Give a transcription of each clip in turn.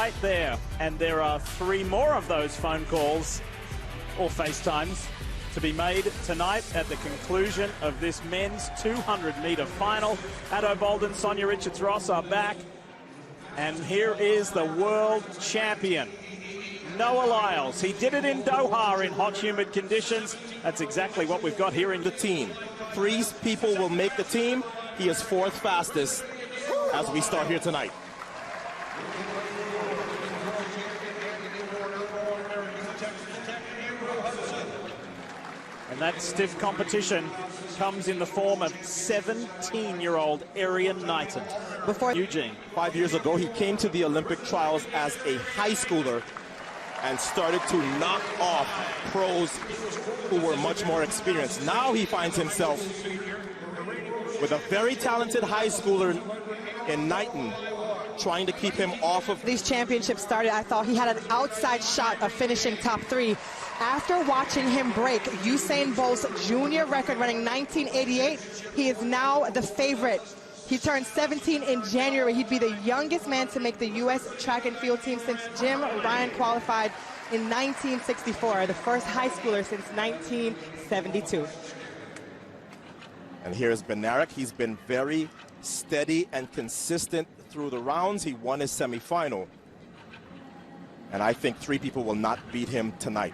right there. And there are 3 more of those phone calls or FaceTimes to be made tonight at the conclusion of this men's 200-meter final. Ato Boldon, Sonia Richards-Ross are back. And here is the world champion, Noah Lyles. He did it in Doha in hot, humid conditions. That's exactly what we've got here in the team. 3 people will make the team. He is 4th fastest as we start here tonight. And that stiff competition comes in the form of 17-year-old Erriyon Knighton. Before Eugene. 5 years ago, he came to the Olympic trials as a high schooler and started to knock off pros who were much more experienced. Now he finds himself with a very talented high schooler in Knighton trying to keep him off of these championships started. I thought he had an outside shot of finishing top 3. After watching him break Usain Bolt's junior record running 1988, he is now the favorite. He turned 17 in January. He'd be the youngest man to make the U.S. track and field team since Jim Ryan qualified in 1964, the first high schooler since 1972. And here's Bednarek. He's been very steady and consistent through the rounds. He won his semifinal. And I think 3 people will not beat him tonight.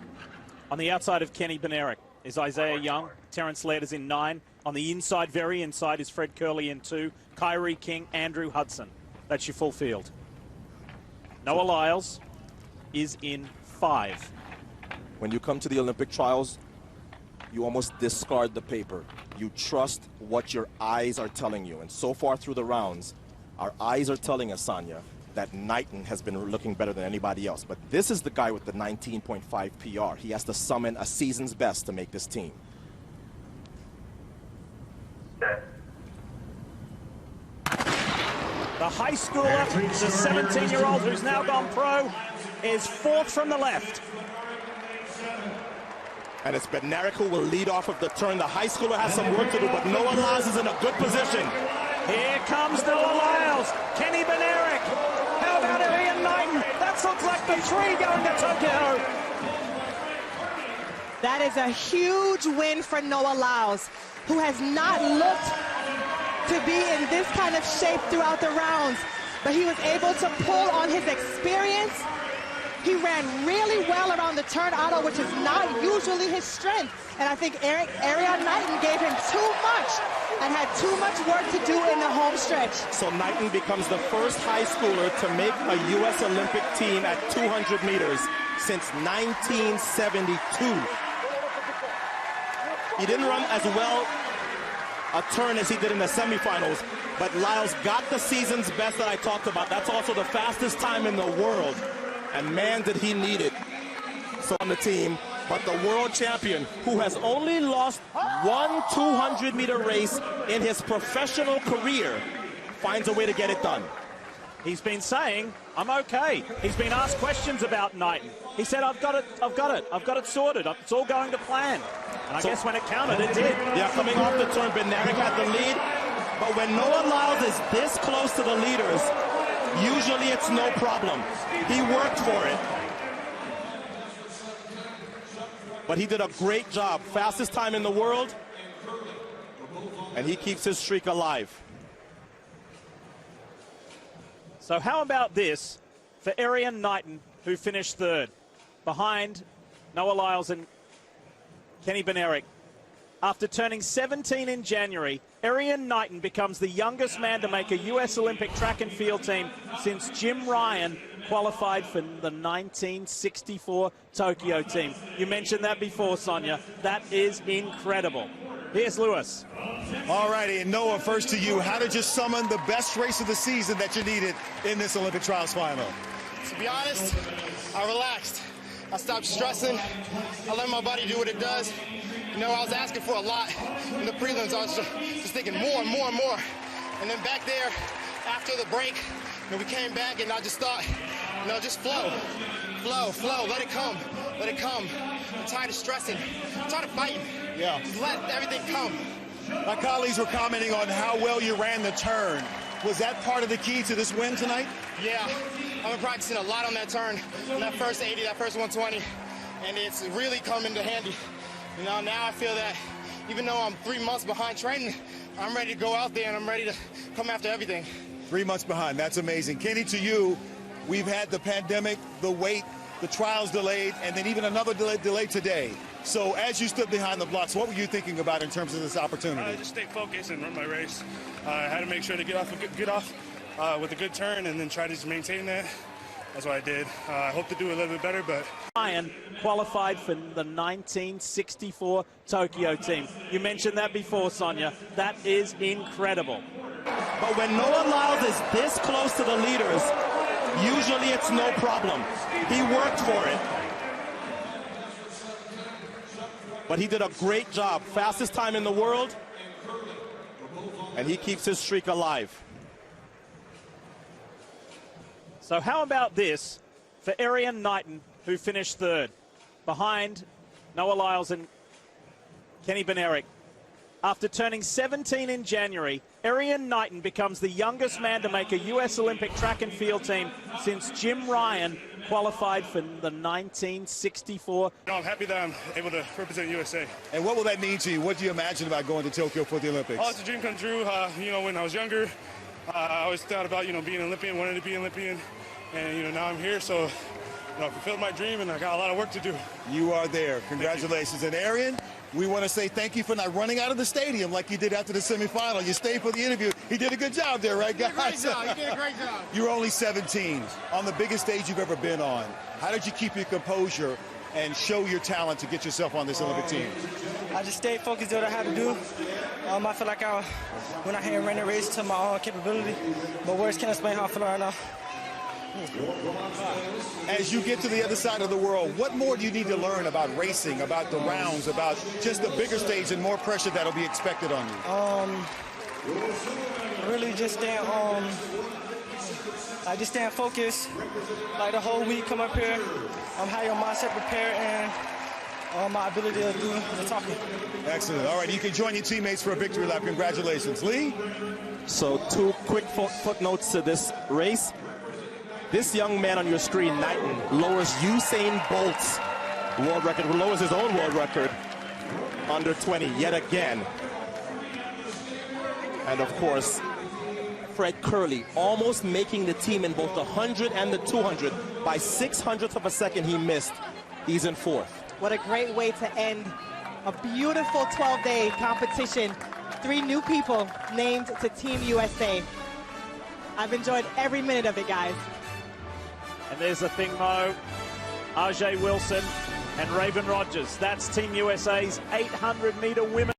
On the outside of Kenny Bednarek is Isaiah Young. Terrence Laird is in 9. On the inside, very inside, is Fred Curley in 2. Kyrie King, Andrew Hudson. That's your full field. Noah Lyles is in 5. When you come to the Olympic trials, you almost discard the paper. You trust what your eyes are telling you. And so far through the rounds, our eyes are telling us, Sonia, that Knighton has been looking better than anybody else. But this is the guy with the 19.5 PR. He has to summon a season's best to make this team. The high schooler, the 17-year-old who's now gone pro, is 4th from the left. And it's Bednarek who will lead off of the turn. The high schooler has some work to do, but Noah Lyles is in a good position. Here comes Noah Lyles. Kenny Bednarek. How about Erriyon Knighton? That looks like the 3 going to Tokyo. That is a huge win for Noah Lyles, who has not looked to be in this kind of shape throughout the rounds, but he was able to pull on his experience. He ran really well around the turn auto, which is not usually his strength. And I think Erriyon Knighton gave him too much and had too much work to do in the home stretch. So Knighton becomes the first high schooler to make a U.S. Olympic team at 200 meters since 1972. He didn't run as well a turn as he did in the semifinals, but Lyles got the season's best that I talked about. That's also the fastest time in the world. And man, did he need it. So on the team, but the world champion, who has only lost one 200-meter race in his professional career, finds a way to get it done. He's been saying, I'm okay. He's been asked questions about Knighton. He said, I've got it sorted. It's all going to plan. And I guess when it counted, it did. Yeah, coming off the turn, Bednarek had the lead. But when Noah Lyles is this close to the leaders, usually it's no problem. He worked for it. But he did a great job. Fastest time in the world. And he keeps his streak alive. So how about this for Erriyon Knighton, who finished 3rd, behind Noah Lyles and Kenny Bednarek. After turning 17 in January, Erriyon Knighton becomes the youngest man to make a U.S. Olympic track and field team since Jim Ryan qualified for the 1964 Tokyo team. You mentioned that before, Sonia. That is incredible. Here's Lewis. All righty, and Noah, first to you. How did you summon the best race of the season that you needed in this Olympic trials final? To be honest, I relaxed. I stopped stressing. I let my body do what it does. You know, I was asking for a lot in the prelims. I was just thinking more and more and more. And then back there, after the break, you know, we came back and I just thought, you know, just flow, let it come, let it come. I'm tired of stressing, I'm tired of fighting. Yeah. Just let everything come. My colleagues were commenting on how well you ran the turn. Was that part of the key to this win tonight? Yeah, I've been practicing a lot on that turn, on that first 80, that first 120, and it's really come into handy. You know, now I feel that even though I'm 3 months behind training, I'm ready to go out there and I'm ready to come after everything. 3 months behind. That's amazing. Kenny, to you, we've had the pandemic, the wait, the trials delayed, and then even another delay today. So as you stood behind the blocks, what were you thinking about in terms of this opportunity? I just stay focused and run my race. I had to make sure to get off with a good turn and then try to just maintain that. That's what I did. I hope to do a little bit better, but... Ryan qualified for the 1964 Tokyo team. You mentioned that before, Sonia. That is incredible. But when Noah Lyles is this close to the leaders, usually it's no problem. He worked for it. But he did a great job. Fastest time in the world. And he keeps his streak alive. So how about this for Erriyon Knighton, who finished third, behind Noah Lyles and Kenny Benerick. After turning 17 in January, Erriyon Knighton becomes the youngest man to make a U.S. Olympic track and field team since Jim Ryan qualified for the 1964. I'm happy that I'm able to represent USA. And what will that mean to you? What do you imagine about going to Tokyo for the Olympics? Oh, it's a dream come true. You know, when I was younger, I always thought about, you know, being an Olympian, wanted to be an Olympian. And, you know, now I'm here, so, you know, I fulfilled my dream, and I got a lot of work to do. You are there. Congratulations. And Erriyon, we want to say thank you for not running out of the stadium like you did after the semifinal. You stayed for the interview. He did a good job there, right, guys? He did a great job. You're only 17 on the biggest stage you've ever been on. How did you keep your composure and show your talent to get yourself on this Olympic team? I just stayed focused, did what I had to do. I feel like I went out here and ran the race to my own capability. But words can't explain how I feel right now. As you get to the other side of the world, what more do you need to learn about racing, about the rounds, about just the bigger stage and more pressure that'll be expected on you? Really just staying focused. Like the whole week, come up here, have your mindset prepared and my ability to do the talking. Excellent. All right, you can join your teammates for a victory lap. Congratulations. Lee? So 2 quick footnotes to this race. This young man on your screen, Knighton, lowers Usain Bolt's world record, lowers his own world record, under 20, yet again. And of course, Fred Kerley, almost making the team in both the 100 and the 200. By 600th of a second, he missed. He's in 4th. What a great way to end a beautiful 12-day competition. 3 new people named to Team USA. I've enjoyed every minute of it, guys. And there's the thing, Mo. Ajay Wilson and Raven Rogers. That's Team USA's 800-meter women.